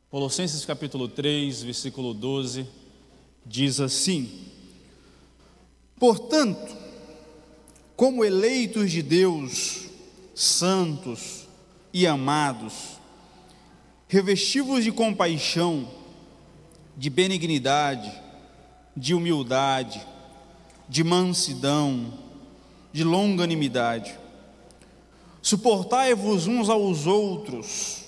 Colossenses capítulo 3, versículo 12, diz assim: portanto, como eleitos de Deus, santos e amados, revesti-vos de compaixão, de benignidade, de humildade, de mansidão, de longanimidade. Suportai-vos uns aos outros,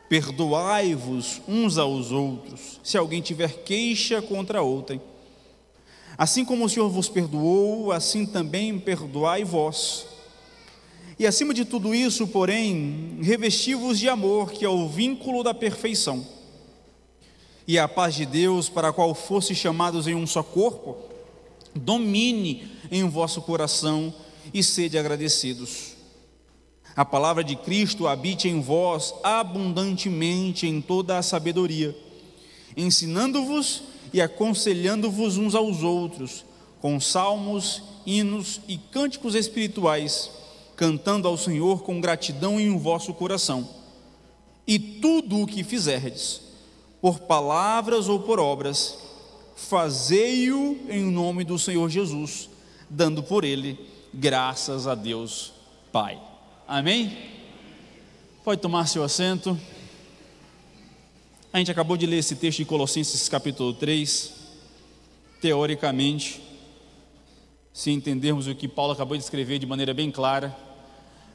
perdoai-vos uns aos outros, se alguém tiver queixa contra outrem. Assim como o Senhor vos perdoou, assim também perdoai vós. E acima de tudo isso, porém, revesti-vos de amor, que é o vínculo da perfeição. E a paz de Deus, para a qual fosse chamados em um só corpo, domine em vosso coração e sede agradecidos. A palavra de Cristo habite em vós abundantemente em toda a sabedoria, ensinando-vos e aconselhando-vos uns aos outros, com salmos, hinos e cânticos espirituais, cantando ao Senhor com gratidão em vosso coração. E tudo o que fizerdes, por palavras ou por obras, fazei-o em nome do Senhor Jesus, dando por ele graças a Deus Pai. Amém? Pode tomar seu assento. A gente acabou de ler esse texto de Colossenses capítulo 3. Teoricamente, se entendermos o que Paulo acabou de escrever de maneira bem clara,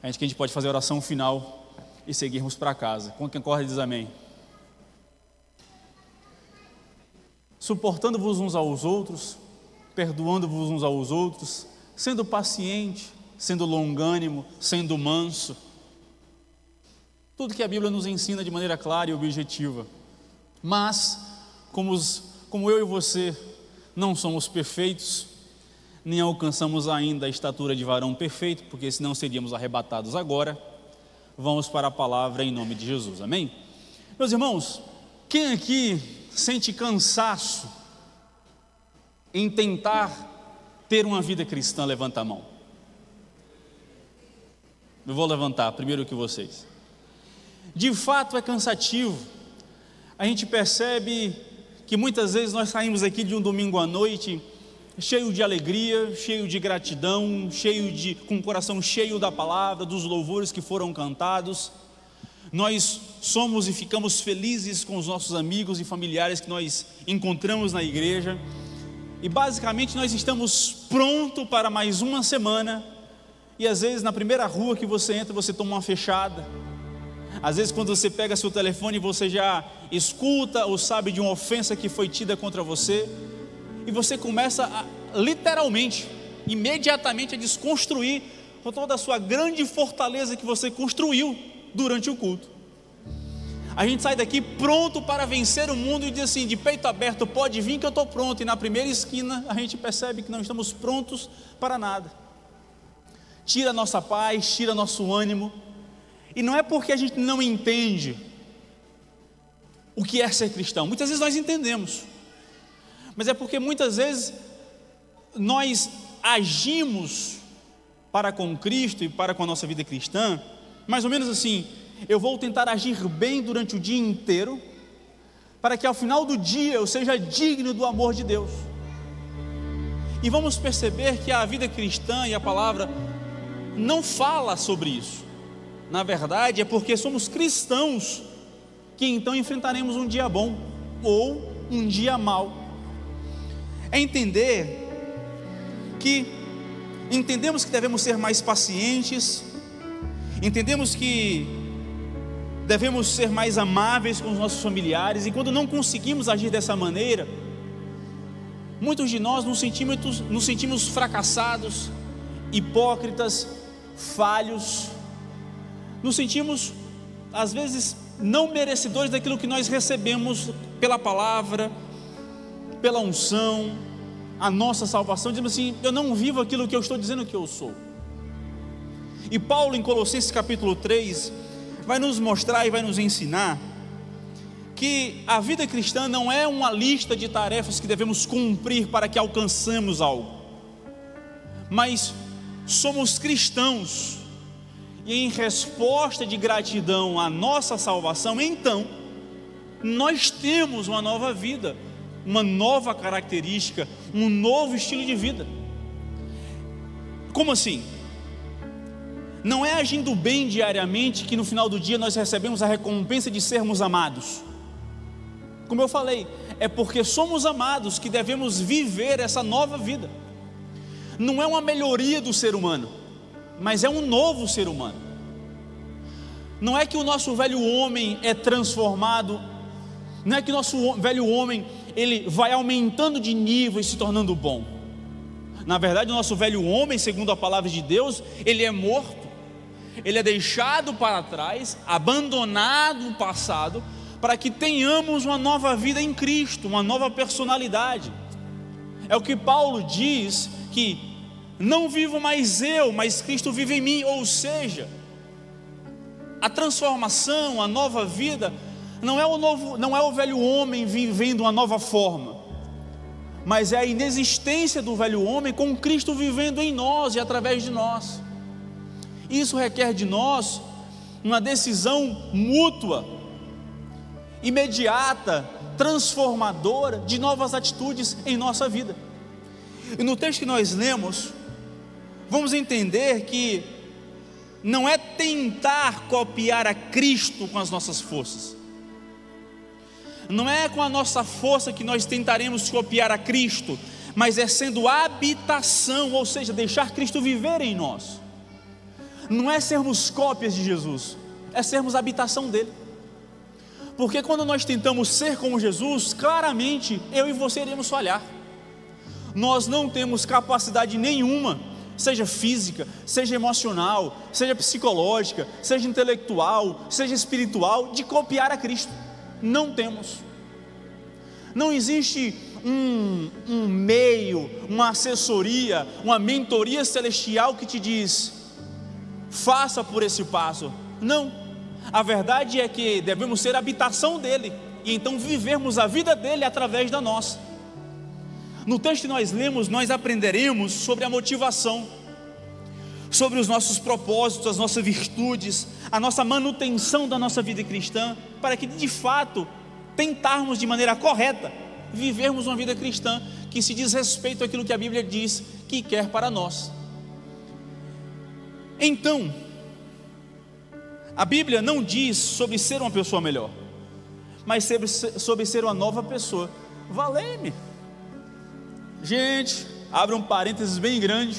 a gente pode fazer a oração final e seguirmos para casa. Com quem corre diz amém. Suportando-vos uns aos outros, perdoando-vos uns aos outros, sendo paciente, sendo longânimo, sendo manso. Tudo que a Bíblia nos ensina de maneira clara e objetiva. Mas, como eu e você não somos perfeitos, nem alcançamos ainda a estatura de varão perfeito, porque senão seríamos arrebatados agora, vamos para a palavra em nome de Jesus, amém? Meus irmãos, quem aqui sente cansaço em tentar ter uma vida cristã? Levanta a mão. Eu vou levantar primeiro que vocês. De fato é cansativo. A gente percebe que muitas vezes nós saímos aqui de um domingo à noite cheio de alegria, cheio de gratidão, com o coração cheio da palavra, dos louvores que foram cantados. Nós somos e ficamos felizes com os nossos amigos e familiares que nós encontramos na igreja. E basicamente nós estamos prontos para mais uma semana. E às vezes na primeira rua que você entra, você toma uma fechada. Às vezes quando você pega seu telefone, você já escuta ou sabe de uma ofensa que foi tida contra você. E você começa literalmente, imediatamente a desconstruir toda a sua grande fortaleza que você construiu durante o culto. A gente sai daqui pronto para vencer o mundo e diz assim, de peito aberto, pode vir que eu estou pronto. E na primeira esquina a gente percebe que não estamos prontos para nada. Tira nossa paz, tira nosso ânimo. E não é porque a gente não entende o que é ser cristão. Muitas vezes nós entendemos, mas é porque muitas vezes nós agimos para com Cristo e para com a nossa vida cristã, mais ou menos assim: eu vou tentar agir bem durante o dia inteiro, para que ao final do dia eu seja digno do amor de Deus. E vamos perceber que a vida cristã e a palavra não fala sobre isso. Na verdade é porque somos cristãos que então enfrentaremos um dia bom ou um dia mau. É entendemos que devemos ser mais pacientes, entendemos que devemos ser mais amáveis com os nossos familiares, e quando não conseguimos agir dessa maneira, muitos de nós nos sentimos fracassados, hipócritas, falhos, nos sentimos às vezes não merecedores daquilo que nós recebemos pela palavra, pela unção, a nossa salvação. Dizemos assim: eu não vivo aquilo que eu estou dizendo que eu sou. E Paulo em Colossenses capítulo 3 vai nos mostrar e vai nos ensinar que a vida cristã não é uma lista de tarefas que devemos cumprir para que alcancemos algo, mas somos cristãos, e em resposta de gratidão à nossa salvação, então nós temos uma nova vida, uma nova característica, um novo estilo de vida. Como assim? Não é agindo bem diariamente que no final do dia nós recebemos a recompensa de sermos amados. Como eu falei, é porque somos amados que devemos viver essa nova vida. Não é uma melhoria do ser humano, mas é um novo ser humano. Não é que o nosso velho homem é transformado, não é que o nosso velho homem ele vai aumentando de nível e se tornando bom. Na verdade, o nosso velho homem, segundo a palavra de Deus, ele é morto, ele é deixado para trás, abandonado no passado, para que tenhamos uma nova vida em Cristo, uma nova personalidade. É o que Paulo diz, que não vivo mais eu, mas Cristo vive em mim. Ou seja, a transformação, a nova vida, não é o velho homem vivendo uma nova forma, mas é a inexistência do velho homem com Cristo vivendo em nós e através de nós. Isso requer de nós uma decisão mútua, imediata, transformadora, de novas atitudes em nossa vida. E no texto que nós lemos, vamos entender que não é tentar copiar a Cristo com as nossas forças, não é com a nossa força que nós tentaremos copiar a Cristo, mas é sendo habitação, ou seja, deixar Cristo viver em nós. Não é sermos cópias de Jesus, é sermos habitação dele. Porque quando nós tentamos ser como Jesus, claramente eu e você iremos falhar. Nós não temos capacidade nenhuma, seja física, seja emocional, seja psicológica, seja intelectual, seja espiritual, de copiar a Cristo. Não temos. Não existe um meio, uma assessoria, uma mentoria celestial que te diz: faça por esse passo. Não. A verdade é que devemos ser habitação dele, e então vivermos a vida dele através da nossa. No texto que nós lemos, nós aprenderemos sobre a motivação, sobre os nossos propósitos, as nossas virtudes, a nossa manutenção da nossa vida cristã, para que de fato tentarmos de maneira correta vivermos uma vida cristã que se diz respeito àquilo que a Bíblia diz que quer para nós. Então, a Bíblia não diz sobre ser uma pessoa melhor, mas sobre ser uma nova pessoa. Valeu-me. Gente, abre um parênteses bem grande.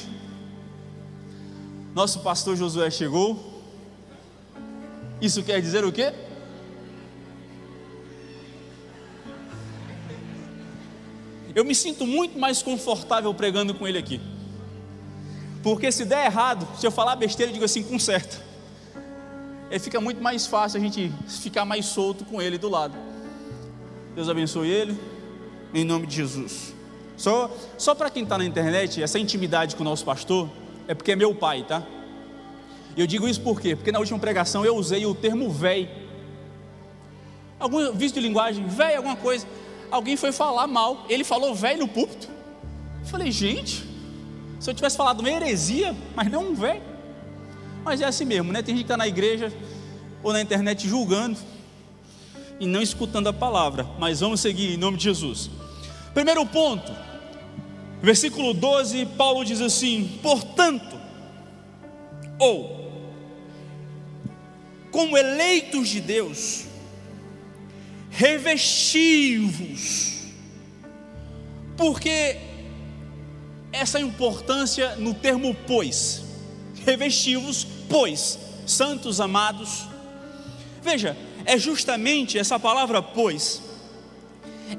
Nosso pastor Josué chegou. Isso quer dizer o quê? Eu me sinto muito mais confortável pregando com ele aqui, porque se der errado, se eu falar besteira, eu digo assim, conserta. Aí fica muito mais fácil a gente ficar mais solto com ele do lado. Deus abençoe ele, em nome de Jesus. Só para quem está na internet, essa intimidade com o nosso pastor é porque é meu pai, tá? E eu digo isso por quê? Porque na última pregação eu usei o termo véi. Algum vício de linguagem, véi, alguma coisa. Alguém foi falar mal, ele falou véi no púlpito. Eu falei, gente, se eu tivesse falado uma heresia, mas não um véi. Mas é assim mesmo, né? Tem gente que está na igreja ou na internet julgando e não escutando a palavra. Mas vamos seguir em nome de Jesus. Primeiro ponto, versículo 12, Paulo diz assim: portanto, como eleitos de Deus, revesti-vos. Porque essa importância no termo pois. Revesti-vos, pois, santos amados. Veja, é justamente essa palavra pois,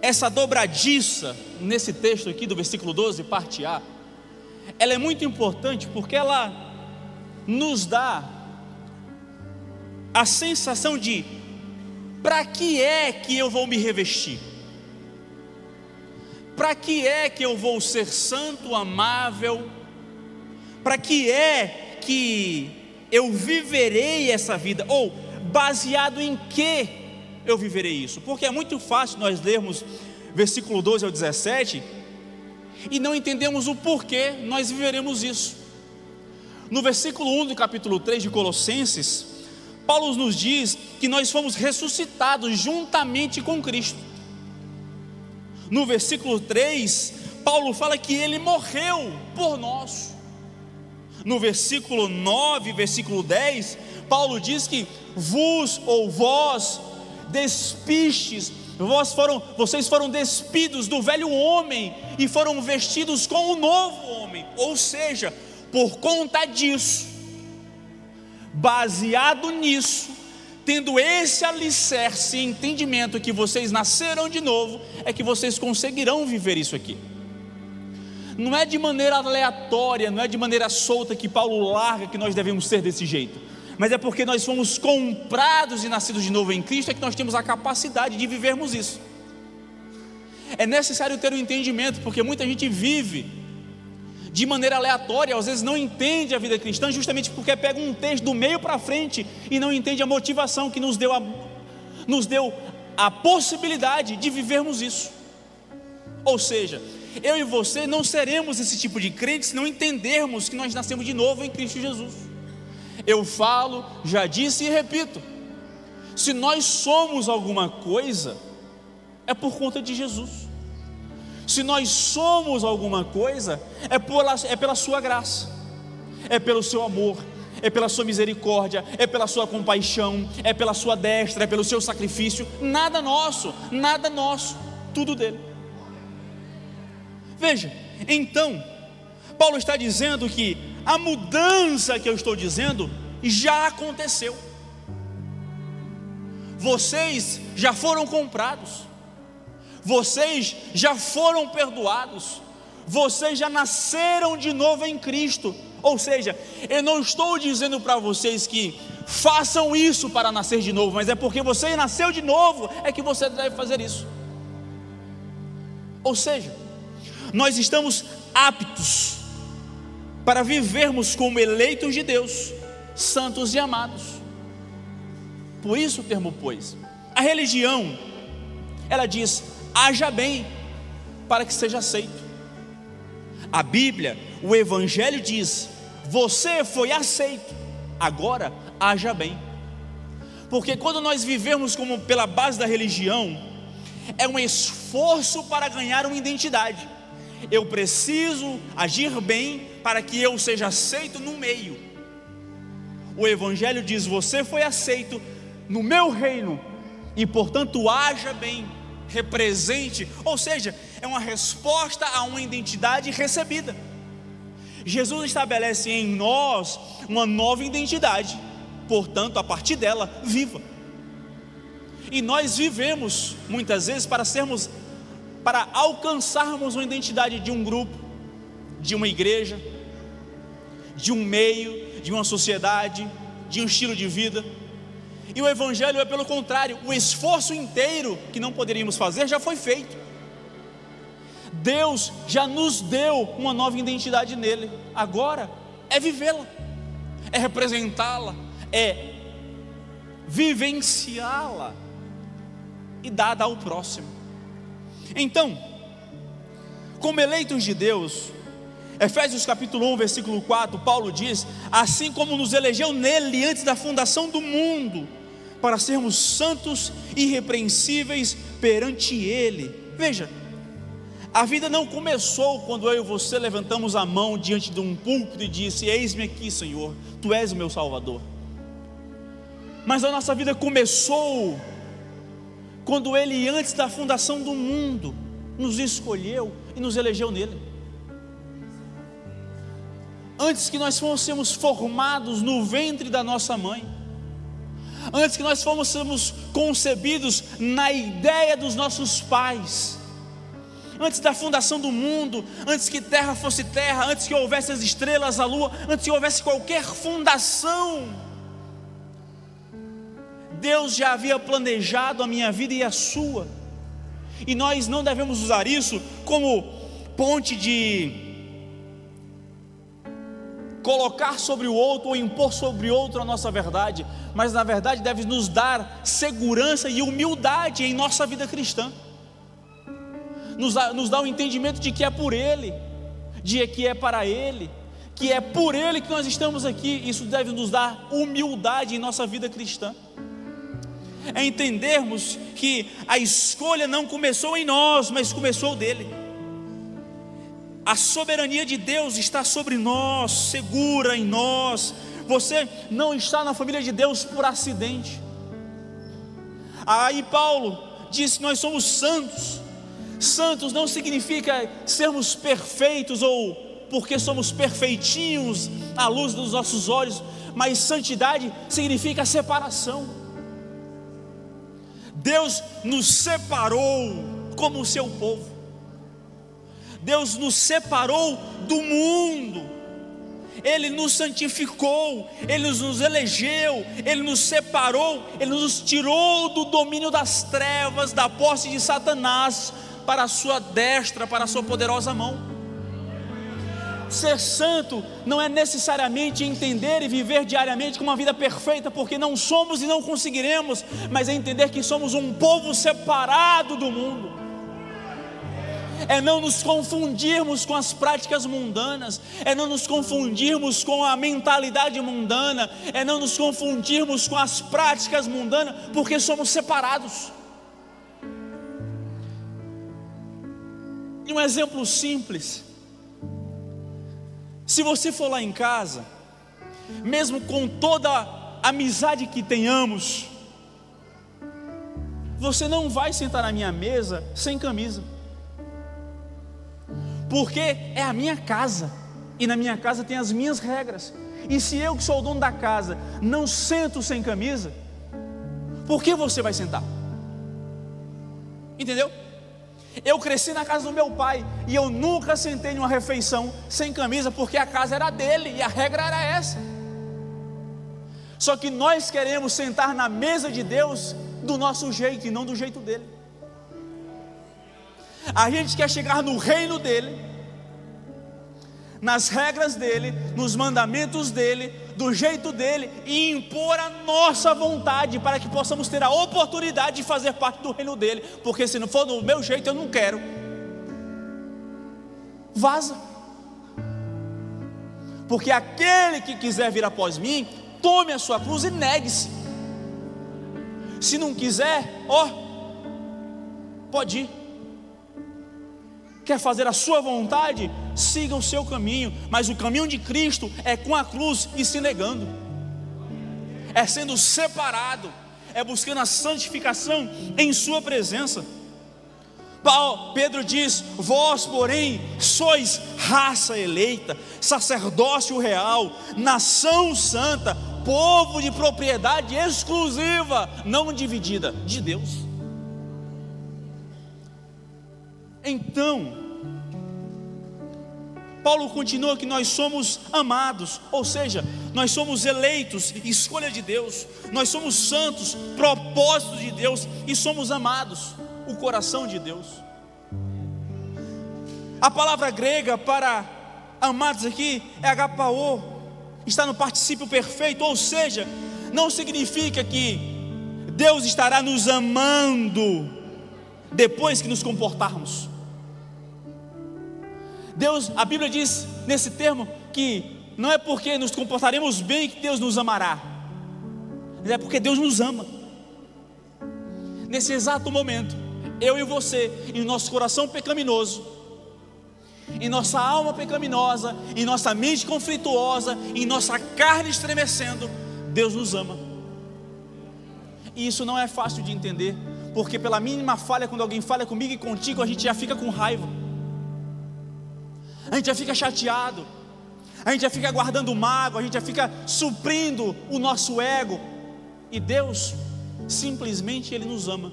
essa dobradiça nesse texto aqui do versículo 12, parte A, ela é muito importante porque ela nos dá a sensação de: para que é que eu vou me revestir? Para que é que eu vou ser santo, amável? Para que é que eu viverei essa vida? Ou baseado em que eu viverei isso? Porque é muito fácil nós lermos versículo 12 ao 17 e não entendemos o porquê nós viveremos isso. No versículo 1 do capítulo 3 de Colossenses, Paulo nos diz que nós fomos ressuscitados juntamente com Cristo. No versículo 3, Paulo fala que ele morreu por nós. No versículo 9, versículo 10, Paulo diz que vós despistes, vocês foram despidos do velho homem e foram vestidos com o novo homem. Ou seja, por conta disso, baseado nisso, tendo esse alicerce e entendimento que vocês nasceram de novo, é que vocês conseguirão viver isso aqui. Não é de maneira aleatória, não é de maneira solta que Paulo larga que nós devemos ser desse jeito, mas é porque nós fomos comprados e nascidos de novo em Cristo, é que nós temos a capacidade de vivermos isso. É necessário ter um entendimento, porque muita gente vive de maneira aleatória, às vezes não entende a vida cristã, justamente porque pega um texto do meio para frente e não entende a motivação que nos deu a possibilidade de vivermos isso. Ou seja, eu e você não seremos esse tipo de crente se não entendermos que nós nascemos de novo em Cristo Jesus. Eu falo, já disse e repito, se nós somos alguma coisa, é por conta de Jesus. Se nós somos alguma coisa, é pela sua graça, é pelo seu amor, é pela sua misericórdia, é pela sua compaixão, é pela sua destra, é pelo seu sacrifício. Nada nosso, tudo dele. Veja, então, Paulo está dizendo que a mudança que eu estou dizendo já aconteceu. Vocês já foram comprados, vocês já foram perdoados, vocês já nasceram de novo em Cristo. Ou seja, eu não estou dizendo para vocês que façam isso para nascer de novo, mas é porque você nasceu de novo, é que você deve fazer isso. Ou seja, nós estamos aptos para vivermos como eleitos de Deus, santos e amados. Por isso o termo pois. A religião, ela diz: haja bem para que seja aceito. A Bíblia, o Evangelho diz: você foi aceito, agora haja bem. Porque quando nós vivemos como pela base da religião, é um esforço para ganhar uma identidade. Eu preciso agir bem para que eu seja aceito no meio. O Evangelho diz: você foi aceito no meu reino e portanto haja bem, represente. Ou seja, é uma resposta a uma identidade recebida. Jesus estabelece em nós uma nova identidade, portanto a partir dela viva. E nós vivemos muitas vezes para alcançarmos uma identidade de um grupo, de uma igreja, de um meio, de uma sociedade, de um estilo de vida. E o Evangelho é pelo contrário, o esforço inteiro que não poderíamos fazer já foi feito. Deus já nos deu uma nova identidade nele, agora é vivê-la, é representá-la, é vivenciá-la e dada ao próximo. Então, como eleitos de Deus, Efésios capítulo 1, versículo 4, Paulo diz: assim como nos elegeu nele antes da fundação do mundo, para sermos santos e irrepreensíveis perante ele. Veja, a vida não começou quando eu e você levantamos a mão diante de um púlpito e disse: eis-me aqui, Senhor, tu és o meu Salvador. Mas a nossa vida começou quando ele, antes da fundação do mundo, nos escolheu e nos elegeu nele. Antes que nós fôssemos formados no ventre da nossa mãe, antes que nós fôssemos concebidos na ideia dos nossos pais, antes da fundação do mundo, antes que terra fosse terra, antes que houvesse as estrelas, a lua, antes que houvesse qualquer fundação, Deus já havia planejado a minha vida e a sua. E nós não devemos usar isso como ponte de colocar sobre o outro ou impor sobre outro a nossa verdade, mas na verdade deve nos dar segurança e humildade em nossa vida cristã. Nos dá o entendimento de que é por Ele, de que é para Ele, que é por Ele que nós estamos aqui. Isso deve nos dar humildade em nossa vida cristã. É entendermos que a escolha não começou em nós, mas começou dele. A soberania de Deus está sobre nós, segura em nós. Você não está na família de Deus por acidente. Aí Paulo diz que nós somos santos. Santos não significa sermos perfeitos ou porque somos perfeitinhos à luz dos nossos olhos, mas santidade significa separação. Deus nos separou como o seu povo. Deus nos separou do mundo. Ele nos santificou, Ele nos elegeu, Ele nos separou, Ele nos tirou do domínio das trevas, da posse de Satanás, para a sua destra, para a sua poderosa mão. Ser santo não é necessariamente entender e viver diariamente com uma vida perfeita, porque não somos e não conseguiremos, mas é entender que somos um povo separado do mundo. É não nos confundirmos com as práticas mundanas, é não nos confundirmos com a mentalidade mundana, é não nos confundirmos com as práticas mundanas, porque somos separados. E um exemplo simples: se você for lá em casa, mesmo com toda a amizade que tenhamos, você não vai sentar na minha mesa sem camisa, porque é a minha casa, e na minha casa tem as minhas regras. E se eu, que sou o dono da casa, não sento sem camisa, por que você vai sentar? Entendeu? Eu cresci na casa do meu pai, e eu nunca sentei em uma refeição sem camisa, porque a casa era dele, e a regra era essa. Só que nós queremos sentar na mesa de Deus do nosso jeito, e não do jeito dele. A gente quer chegar no reino dele, nas regras dele, nos mandamentos dele, do jeito dele, e impor a nossa vontade, para que possamos ter a oportunidade de fazer parte do reino dele. Porque se não for do meu jeito, eu não quero. Vaza. Porque aquele que quiser vir após mim, tome a sua cruz e negue-se. Se não quiser, pode ir. Quer fazer a sua vontade? Siga o seu caminho. Mas o caminho de Cristo é com a cruz e se negando, é sendo separado, é buscando a santificação em sua presença. Pedro diz: vós porém sois raça eleita, sacerdócio real, nação santa, povo de propriedade exclusiva, não dividida, de Deus. Então, Paulo continua que nós somos amados, ou seja, nós somos eleitos, escolha de Deus, nós somos santos, propósito de Deus, e somos amados, o coração de Deus. A palavra grega para amados aqui é agapao, está no particípio perfeito, ou seja, não significa que Deus estará nos amando depois que nos comportarmos. Deus, a Bíblia diz nesse termo que não é porque nos comportaremos bem que Deus nos amará, mas é porque Deus nos ama. Nesse exato momento, eu e você, em nosso coração pecaminoso, em nossa alma pecaminosa, em nossa mente conflituosa, em nossa carne estremecendo, Deus nos ama. E isso não é fácil de entender, porque pela mínima falha, quando alguém falha comigo e contigo, a gente já fica com raiva, a gente já fica chateado, a gente já fica guardando mágoa, a gente já fica suprindo o nosso ego. E Deus, simplesmente Ele nos ama,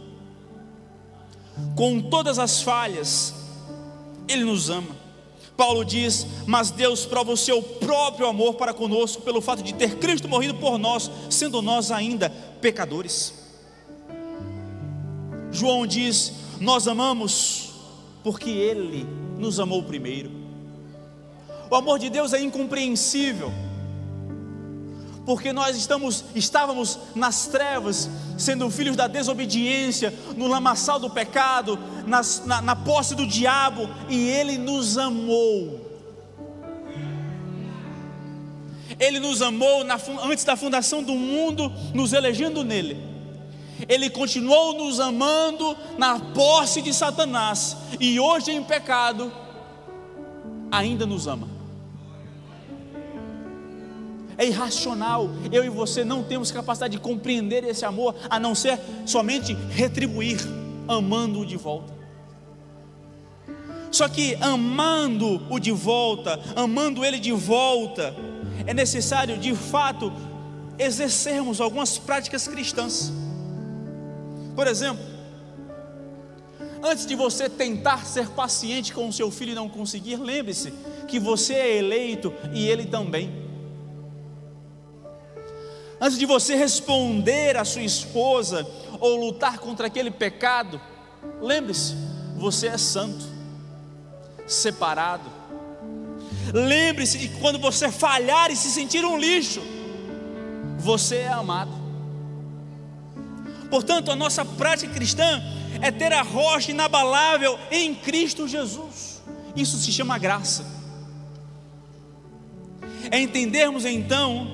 com todas as falhas, Ele nos ama. Paulo diz: mas Deus prova o seu próprio amor para conosco, pelo fato de ter Cristo morrido por nós, sendo nós ainda pecadores. João diz: nós amamos porque Ele nos amou primeiro. O amor de Deus é incompreensível, porque nós estávamos nas trevas, sendo filhos da desobediência, no lamaçal do pecado, na posse do diabo, e Ele nos amou. Ele nos amou antes da fundação do mundo, nos elegendo nele. Ele continuou nos amando na posse de Satanás, e hoje em pecado ainda nos ama. É irracional. Eu e você não temos capacidade de compreender esse amor, a não ser somente retribuir, amando-o de volta. Só que amando-o de volta, amando ele de volta, é necessário de fato exercermos algumas práticas cristãs. Por exemplo, antes de você tentar ser paciente com o seu filho e não conseguir, lembre-se que você é eleito e ele também. Antes de você responder à sua esposa ou lutar contra aquele pecado, lembre-se, você é santo, separado. Lembre-se de que quando você falhar e se sentir um lixo, você é amado. Portanto, a nossa prática cristã é ter a rocha inabalável em Cristo Jesus. Isso se chama graça. É entendermos então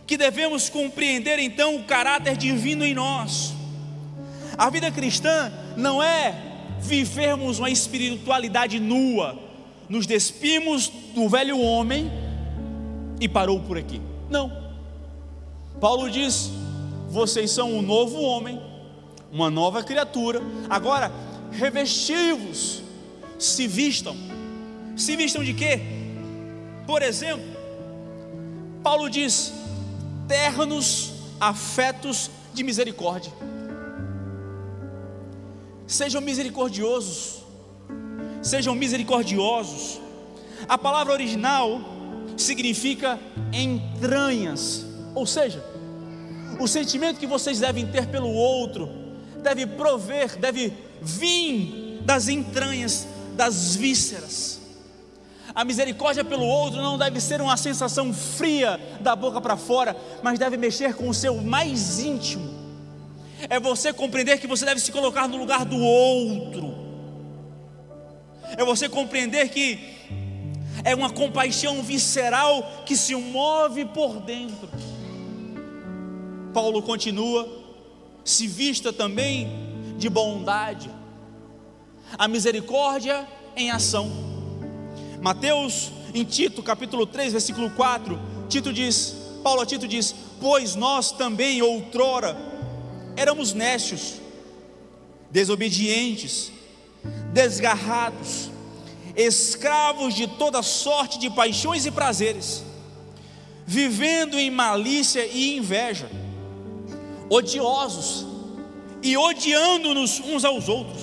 que devemos compreender então o caráter divino em nós. A vida cristã não é vivermos uma espiritualidade nua, nos despimos do velho homem e parou por aqui. Não. Paulo diz: vocês são um novo homem, uma nova criatura. Agora revesti-vos, se vistam. Se vistam de quê? Por exemplo, Paulo diz: ternos afetos de misericórdia. Sejam misericordiosos, sejam misericordiosos. A palavra original significa entranhas, ou seja, o sentimento que vocês devem ter pelo outro deve vir das entranhas, das vísceras. A misericórdia pelo outro não deve ser uma sensação fria da boca para fora, mas deve mexer com o seu mais íntimo. É você compreender que você deve se colocar no lugar do outro. É você compreender que é uma compaixão visceral que se move por dentro. Paulo continua: se vista também de bondade. A misericórdia em ação. Mateus, em Tito, capítulo 3, versículo 4, Paulo a Tito diz: pois nós também outrora éramos nécios, desobedientes, desgarrados, escravos de toda sorte de paixões e prazeres, vivendo em malícia e inveja, odiosos e odiando-nos uns aos outros.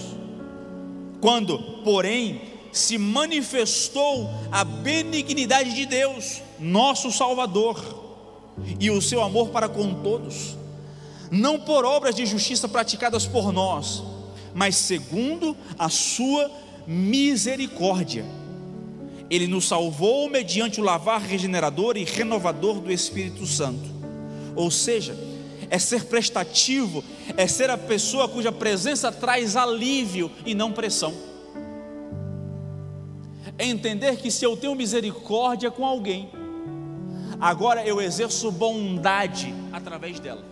Quando, porém, se manifestou a benignidade de Deus, nosso Salvador, e o seu amor para com todos, não por obras de justiça praticadas por nós, mas segundo a sua misericórdia, Ele nos salvou mediante o lavar regenerador e renovador do Espírito Santo. Ou seja, é ser prestativo, é ser a pessoa cuja presença traz alívio e não pressão. É entender que se eu tenho misericórdia com alguém, agora eu exerço bondade através dela.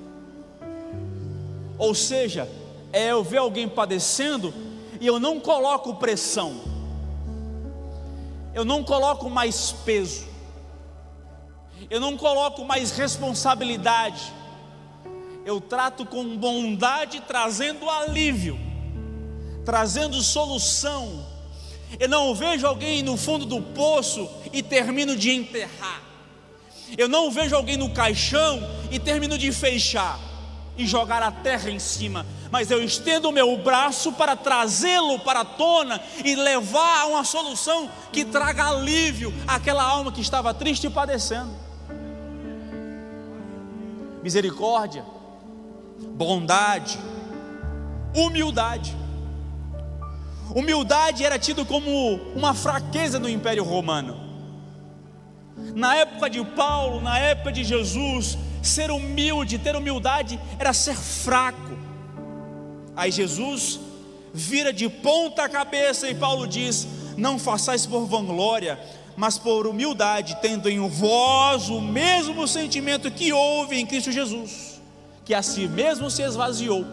Ou seja, é eu ver alguém padecendo e eu não coloco pressão, eu não coloco mais peso, eu não coloco mais responsabilidade, eu trato com bondade, trazendo alívio, trazendo solução. Eu não vejo alguém no fundo do poço e termino de enterrar. Eu não vejo alguém no caixão e termino de fechar e jogar a terra em cima, mas eu estendo o meu braço para trazê-lo para a tona e levar a uma solução que traga alívio àquela alma que estava triste e padecendo. Misericórdia, bondade, humildade. Humildade era tido como uma fraqueza no Império Romano. Na época de Paulo, na época de Jesus, ser humilde, ter humildade era ser fraco. Aí Jesus vira de ponta cabeça e Paulo diz: não façais por vanglória, mas por humildade, tendo em vós o mesmo sentimento que houve em Cristo Jesus, que a si mesmo se esvaziou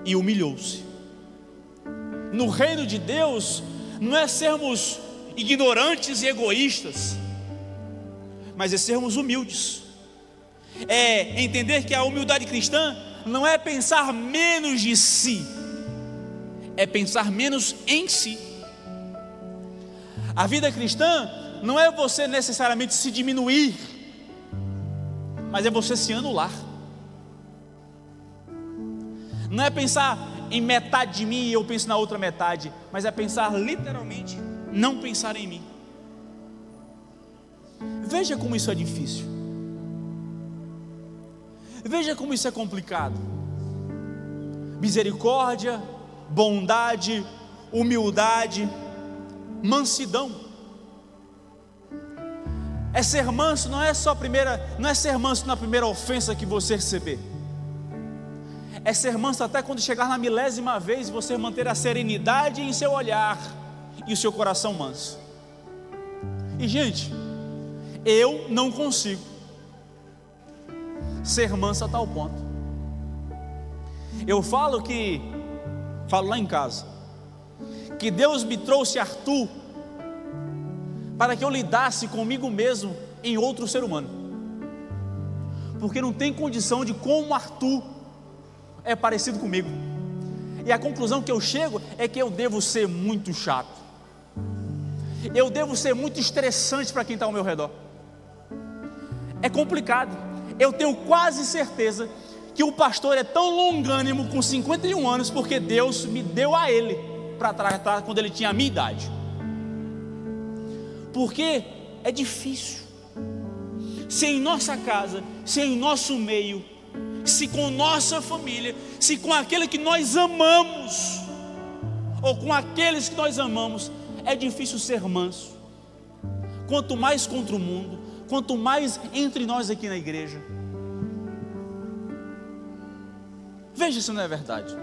e humilhou-se. No reino de Deus, não é sermos ignorantes e egoístas, mas é sermos humildes, é entender que a humildade cristã não é pensar menos de si, é pensar menos em si. A vida cristã não é você necessariamente se diminuir, mas é você se anular. Não é pensar em metade de mim e eu penso na outra metade, mas é pensar literalmente, não pensar em mim. Veja como isso é difícil. Veja como isso é complicado. Misericórdia, bondade, humildade, mansidão. É ser manso, não é ser manso na primeira ofensa que você receber. É ser manso até quando chegar na 1000ª vez, você manter a serenidade em seu olhar e o seu coração manso. E gente, eu não consigo ser manso a tal ponto. Eu falo lá em casa, que Deus me trouxe Arthur para que eu lidasse comigo mesmo em outro ser humano, porque não tem condição de como Arthur é parecido comigo. E a conclusão que eu chego é que eu devo ser muito chato, eu devo ser muito estressante para quem está ao meu redor. É complicado. Eu tenho quase certeza que o pastor é tão longânimo com 51 anos porque Deus me deu a ele para tratar quando ele tinha a minha idade. Porque é difícil. Se em nossa casa, se em nosso meio, se com nossa família, se com aquele que nós amamos, ou com aqueles que nós amamos, é difícil ser manso. Quanto mais contra o mundo, quanto mais entre nós aqui na igreja. Veja se não é verdade.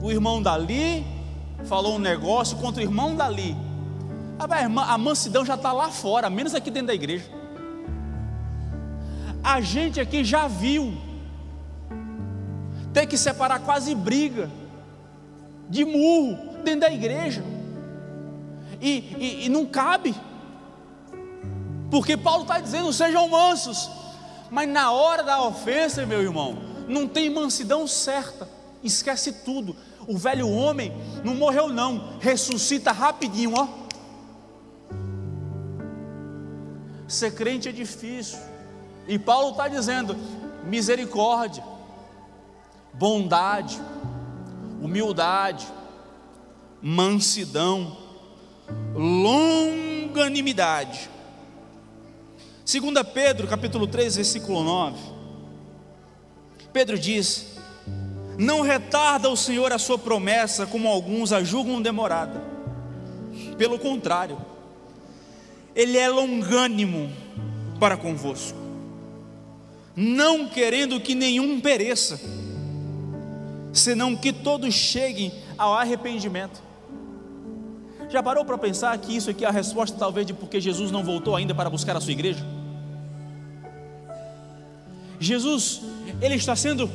O irmão dali falou um negócio contra o irmão dali. A mansidão já está lá fora, menos aqui dentro da igreja. A gente aqui já viu ter que separar quase briga de murro dentro da igreja, e não cabe, porque Paulo está dizendo: sejam mansos. Mas na hora da ofensa, meu irmão, não tem mansidão certa, esquece tudo. O velho homem não morreu não, ressuscita rapidinho, ó. Ser crente é difícil, e Paulo está dizendo: misericórdia, bondade, humildade, mansidão, longanimidade. 2 Pedro capítulo 3 versículo 9, Pedro diz: não retarda o Senhor a sua promessa, como alguns a julgam demorada. Pelo contrário, Ele é longânimo para convosco, não querendo que nenhum pereça, senão que todos cheguem ao arrependimento. Já parou para pensar que isso aqui é a resposta talvez de porque Jesus não voltou ainda para buscar a sua igreja? Jesus, Ele está sendo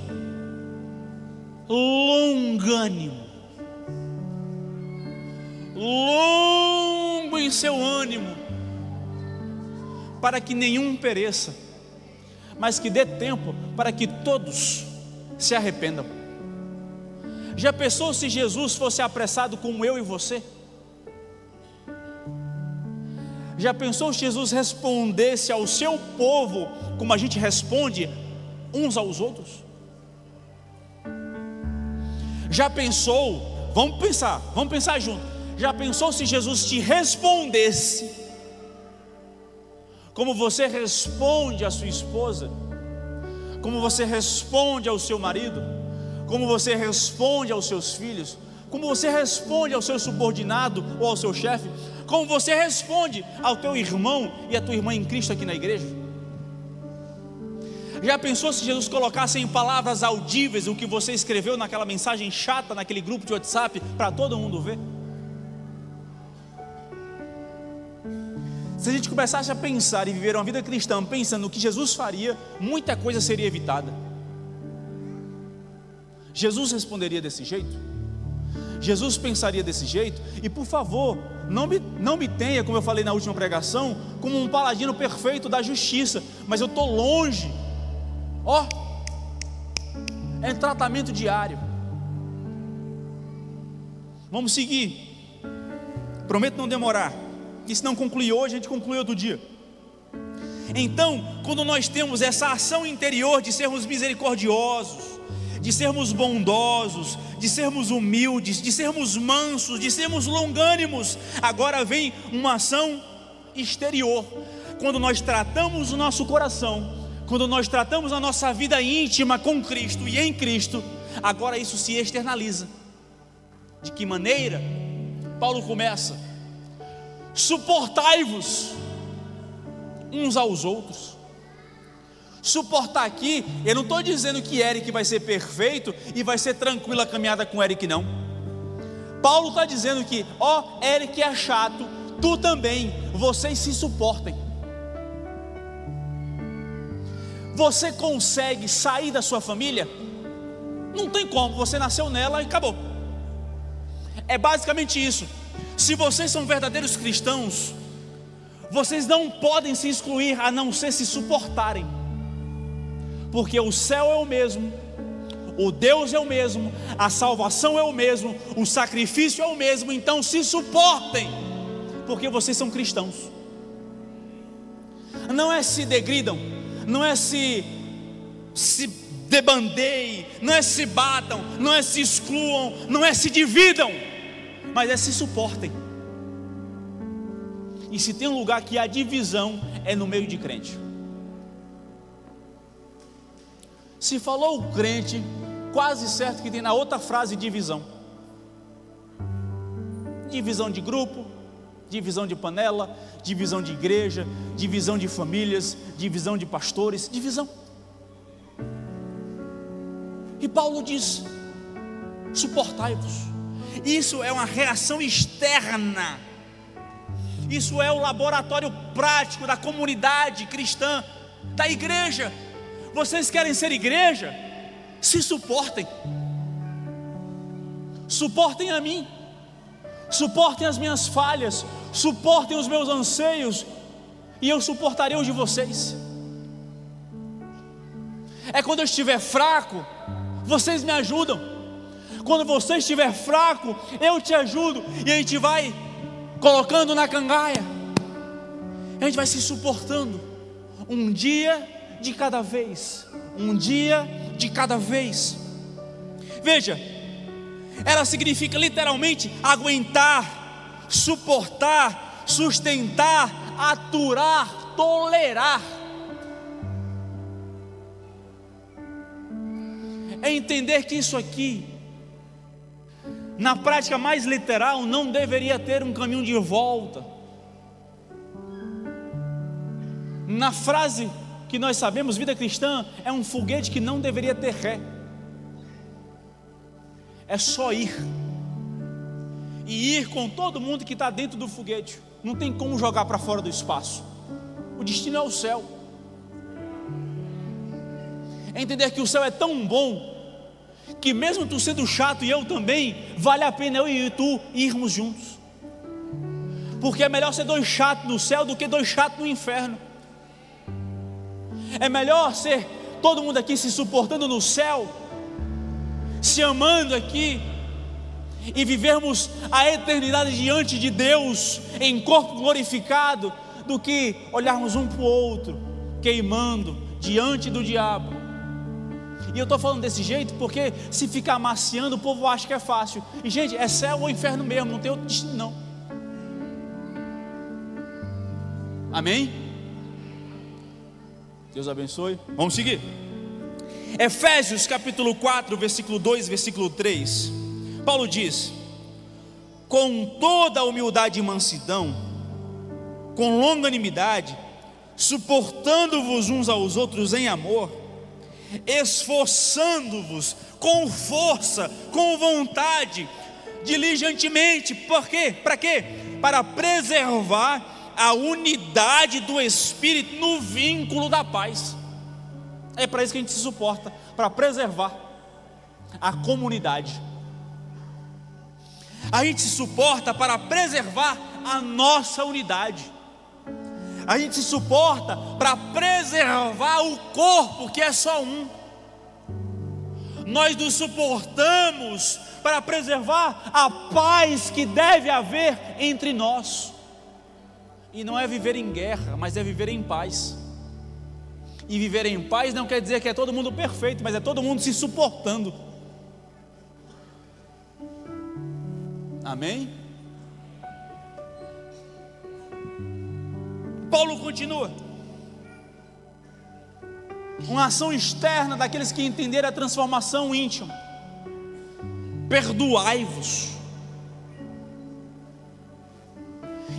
longânimo, longo em seu ânimo, para que nenhum pereça, mas que dê tempo para que todos se arrependam. Já pensou se Jesus fosse apressado como eu e você? Já pensou se Jesus respondesse ao seu povo como a gente responde uns aos outros? Já pensou, vamos pensar junto. Já pensou se Jesus te respondesse como você responde à sua esposa, como você responde ao seu marido, como você responde aos seus filhos, como você responde ao seu subordinado ou ao seu chefe, como você responde ao teu irmão e à tua irmã em Cristo aqui na igreja? Já pensou se Jesus colocasse em palavras audíveis o que você escreveu naquela mensagem chata, naquele grupo de WhatsApp, para todo mundo ver? Se a gente começasse a pensar e viver uma vida cristã pensando no que Jesus faria, muita coisa seria evitada. Jesus responderia desse jeito? Jesus pensaria desse jeito? E por favor, não me tenha, como eu falei na última pregação, como um paladino perfeito da justiça, mas eu estou longe. É tratamento diário. Vamos seguir, prometo não demorar, e se não concluir hoje, a gente conclui outro dia. Então, quando nós temos essa ação interior de sermos misericordiosos, de sermos bondosos, de sermos humildes, de sermos mansos, de sermos longânimos, agora vem uma ação exterior. Quando nós tratamos o nosso coração, quando nós tratamos a nossa vida íntima com Cristo e em Cristo, agora isso se externaliza. De que maneira? Paulo começa: suportai-vos uns aos outros. Suportar aqui, eu não estou dizendo que Eric vai ser perfeito e vai ser tranquila a caminhada com Eric, não. Paulo está dizendo que, Eric é chato, tu também, vocês se suportem. Você consegue sair da sua família? Não tem como, você nasceu nela e acabou. É basicamente isso. Se vocês são verdadeiros cristãos, vocês não podem se excluir a não ser se suportarem, porque o céu é o mesmo, o Deus é o mesmo, a salvação é o mesmo, o sacrifício é o mesmo. Então se suportem, porque vocês são cristãos. Não é se degridam, não é se debandeiem, não é se batam, não é se excluam, não é se dividam, mas é se suportem. E se tem um lugar que há divisão, é no meio de crente. Se falou o crente, quase certo que tem na outra frase divisão. Divisão de grupo, divisão de panela, divisão de igreja, divisão de famílias, divisão de pastores, divisão. E Paulo diz: suportai-vos. Isso é uma reação externa. Isso é o laboratório prático da comunidade cristã, da igreja. Vocês querem ser igreja? Se suportem. Suportem a mim, suportem as minhas falhas, suportem os meus anseios, e eu suportarei os de vocês. É quando eu estiver fraco, vocês me ajudam. Quando você estiver fraco, eu te ajudo. E a gente vai colocando na cangaia, a gente vai se suportando, um dia de cada vez, um dia de cada vez. Veja, ela significa literalmente aguentar, suportar, sustentar, aturar, tolerar. É entender que isso aqui, na prática mais literal, não deveria ter um caminho de volta. Na frase que nós sabemos, vida cristã é um foguete que não deveria ter ré. É só ir. E ir com todo mundo que está dentro do foguete. Não tem como jogar para fora do espaço. O destino é o céu. É entender que o céu é tão bom que mesmo tu sendo chato e eu também, vale a pena eu e tu irmos juntos. Porque é melhor ser dois chatos no céu do que dois chatos no inferno. É melhor ser todo mundo aqui se suportando no céu, se amando aqui, e vivermos a eternidade diante de Deus em corpo glorificado, do que olharmos um para o outro queimando diante do diabo. E eu estou falando desse jeito porque se ficar amaciando, o povo acha que é fácil. E gente, é céu ou inferno mesmo, não tem outro destino não. Amém? Deus abençoe. Vamos seguir. Efésios capítulo 4, versículo 2, versículo 3. Paulo diz: com toda a humildade e mansidão, com longanimidade, suportando-vos uns aos outros em amor, esforçando-vos com força, com vontade, diligentemente. Por quê? Para quê? Para preservar a unidade do Espírito no vínculo da paz. É para isso que a gente se suporta, para preservar a comunidade. A gente se suporta para preservar a nossa unidade. A gente se suporta para preservar o corpo, que é só um. Nós nos suportamos para preservar a paz que deve haver entre nós. E não é viver em guerra, mas é viver em paz. E viver em paz não quer dizer que é todo mundo perfeito, mas é todo mundo se suportando. Amém? Paulo continua. Uma ação externa daqueles que entenderam a transformação íntima. Perdoai-vos.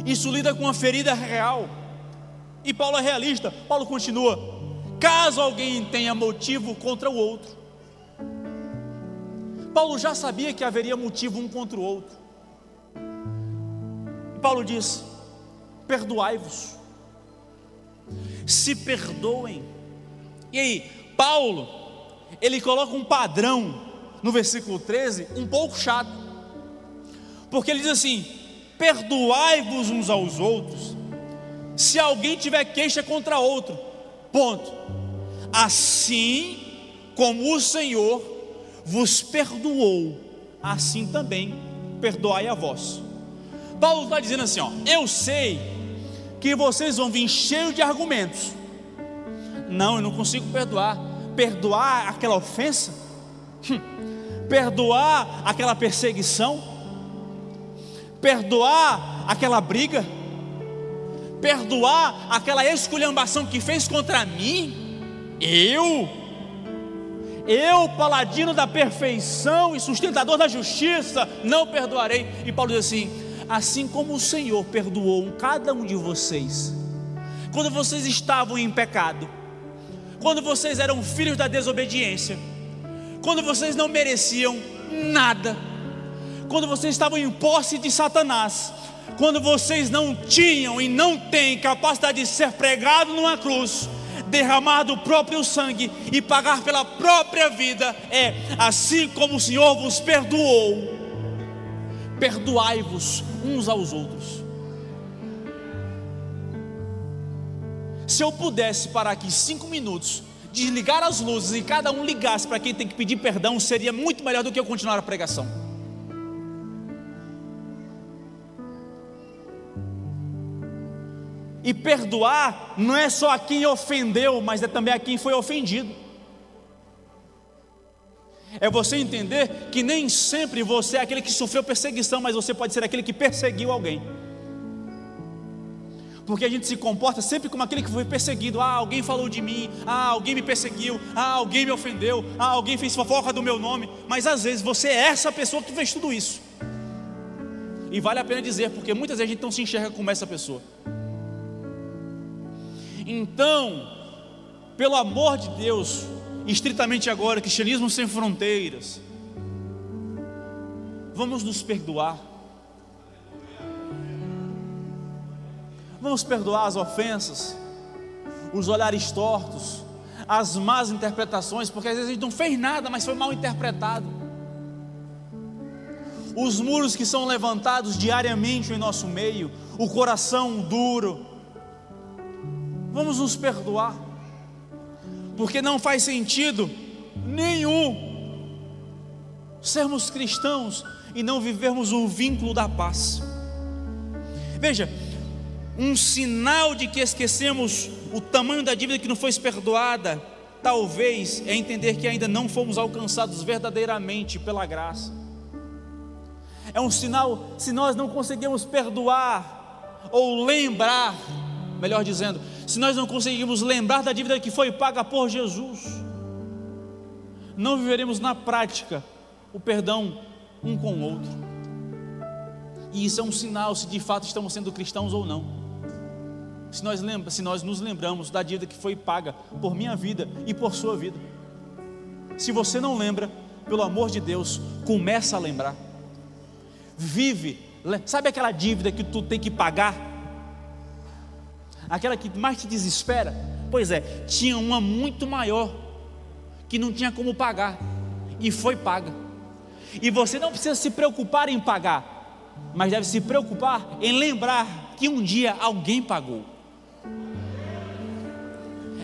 Isso lida com uma ferida real. E Paulo é realista. Paulo continua: caso alguém tenha motivo contra o outro. Paulo já sabia que haveria motivo um contra o outro. E Paulo diz: perdoai-vos. Se perdoem. E aí, Paulo, ele coloca um padrão no versículo 13, um pouco chato, porque ele diz assim: perdoai-vos uns aos outros, se alguém tiver queixa contra outro, ponto. Assim como o Senhor vos perdoou, assim também perdoai a vós. Paulo está dizendo assim, ó: eu sei que vocês vão vir cheios de argumentos. Não, eu não consigo perdoar aquela ofensa, perdoar aquela perseguição, perdoar aquela briga, perdoar aquela esculhambação que fez contra mim. Eu, paladino da perfeição e sustentador da justiça, não perdoarei. E Paulo diz assim: assim como o Senhor perdoou cada um de vocês, quando vocês estavam em pecado, quando vocês eram filhos da desobediência, quando vocês não mereciam nada, quando vocês estavam em posse de Satanás, quando vocês não tinham e não têm capacidade de ser pregado numa cruz, derramar do próprio sangue e pagar pela própria vida, assim como o Senhor vos perdoou, perdoai-vos uns aos outros. Se eu pudesse parar aqui 5 minutos, desligar as luzes e cada um ligasse para quem tem que pedir perdão, seria muito melhor do que eu continuar a pregação. E perdoar não é só a quem ofendeu, mas é também a quem foi ofendido. É você entender que nem sempre você é aquele que sofreu perseguição, mas você pode ser aquele que perseguiu alguém. Porque a gente se comporta sempre como aquele que foi perseguido. Alguém falou de mim, alguém me perseguiu, alguém me ofendeu, alguém fez fofoca do meu nome. Mas às vezes você é essa pessoa que fez tudo isso. E vale a pena dizer, porque muitas vezes a gente não se enxerga como essa pessoa. Então, pelo amor de Deus, estritamente agora, cristianismo sem fronteiras, vamos nos perdoar. Vamos perdoar as ofensas, os olhares tortos, as más interpretações, porque às vezes a gente não fez nada, mas foi mal interpretado. Os muros que são levantados diariamente em nosso meio, o coração duro. Vamos nos perdoar, porque não faz sentido nenhum sermos cristãos e não vivermos o vínculo da paz. Veja, um sinal de que esquecemos o tamanho da dívida que não foi perdoada, talvez, é entender que ainda não fomos alcançados verdadeiramente pela graça. É um sinal se nós não conseguimos perdoar ou lembrar, melhor dizendo, se nós não conseguimos lembrar da dívida que foi paga por Jesus, não viveremos na prática o perdão um com o outro. E isso é um sinal se de fato estamos sendo cristãos ou não. Se nós nos lembramos da dívida que foi paga por minha vida e por sua vida. Se você não lembra, pelo amor de Deus, começa a lembrar. Vive, sabe aquela dívida que tu tem que pagar? aquela que mais te desespera. Pois é, tinha uma muito maior, que não tinha como pagar, e foi paga. E você não precisa se preocupar em pagar, mas deve se preocupar em lembrar que um dia alguém pagou.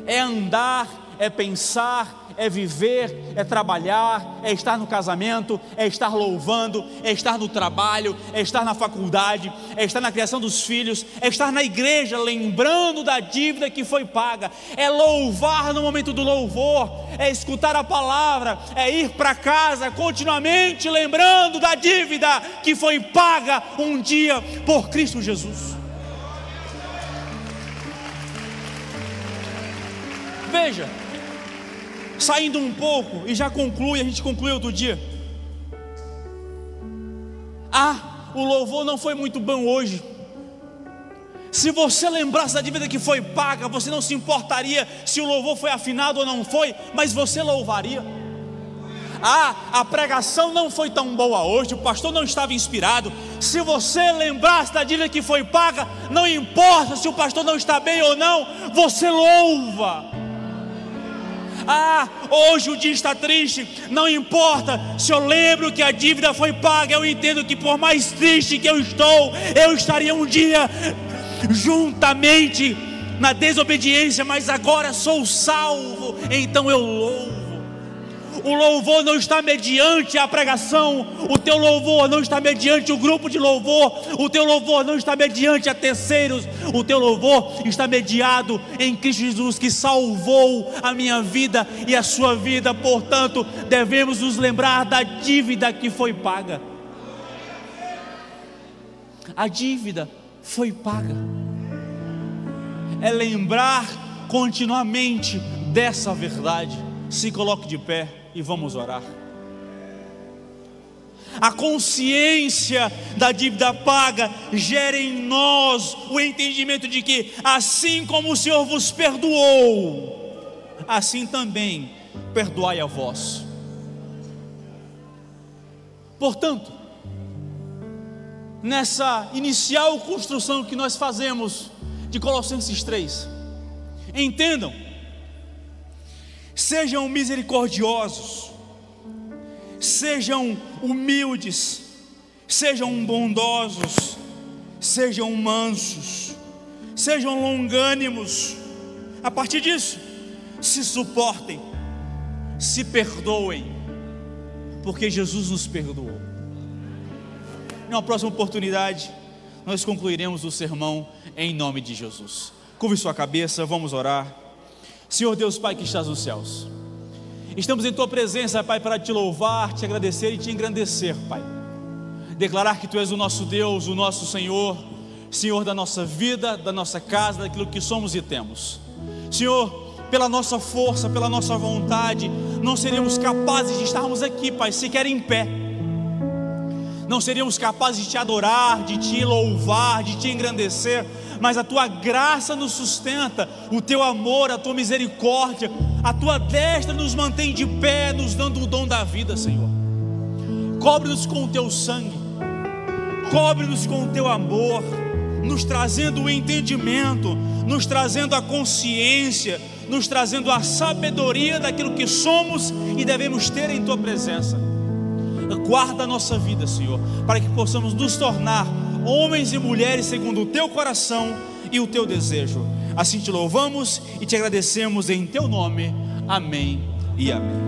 É andar, é pensar, é viver, é trabalhar, é estar no casamento, é estar louvando, é estar no trabalho, é estar na faculdade, é estar na criação dos filhos, é estar na igreja lembrando da dívida que foi paga, é louvar no momento do louvor, é escutar a palavra, é ir para casa continuamente lembrando da dívida que foi paga um dia por Cristo Jesus. Veja, saindo um pouco, e já conclui, a gente conclui outro dia. O louvor não foi muito bom hoje. Se você lembrasse da dívida que foi paga, você não se importaria se o louvor foi afinado ou não foi, mas você louvaria. A pregação não foi tão boa hoje, o pastor não estava inspirado. Se você lembrasse da dívida que foi paga, não importa se o pastor não está bem ou não, você louva. Hoje o dia está triste, não importa se eu lembro que a dívida foi paga, eu entendo que por mais triste que eu estou, eu estaria um dia juntamente na desobediência, mas agora sou salvo, então eu louvo. O louvor não está mediante a pregação, o teu louvor não está mediante o grupo de louvor, o teu louvor não está mediante a terceiros, o teu louvor está mediado em Cristo Jesus, que salvou a minha vida e a sua vida. Portanto, devemos nos lembrar da dívida que foi paga. A dívida foi paga. É lembrar continuamente dessa verdade. Se coloque de pé e vamos orar. A consciência da dívida paga gera em nós o entendimento de que, assim como o Senhor vos perdoou, assim também perdoai a vós. Portanto, nessa inicial construção que nós fazemos de Colossenses 3, entendam: sejam misericordiosos, sejam humildes, sejam bondosos, sejam mansos, sejam longânimos. A partir disso, se suportem, se perdoem, porque Jesus nos perdoou. Na próxima oportunidade, nós concluiremos o sermão em nome de Jesus. Curve sua cabeça, vamos orar. Senhor Deus Pai que estás nos céus, estamos em Tua presença, Pai, para Te louvar, Te agradecer e Te engrandecer, Pai. Declarar que Tu és o nosso Deus, o nosso Senhor, Senhor da nossa vida, da nossa casa, daquilo que somos e temos. Senhor, pela nossa força, pela nossa vontade, não seríamos capazes de estarmos aqui, Pai, sequer em pé. Não seríamos capazes de Te adorar, de Te louvar, de Te engrandecer, mas a Tua graça nos sustenta, o Teu amor, a Tua misericórdia, a Tua destra nos mantém de pé, nos dando o dom da vida, Senhor. Cobre-nos com o Teu sangue, cobre-nos com o Teu amor, nos trazendo o entendimento, nos trazendo a consciência, nos trazendo a sabedoria daquilo que somos e devemos ter em Tua presença. Guarda a nossa vida, Senhor, para que possamos nos tornar homens e mulheres segundo o Teu coração e o Teu desejo. Assim Te louvamos e Te agradecemos em Teu nome. Amém e amém.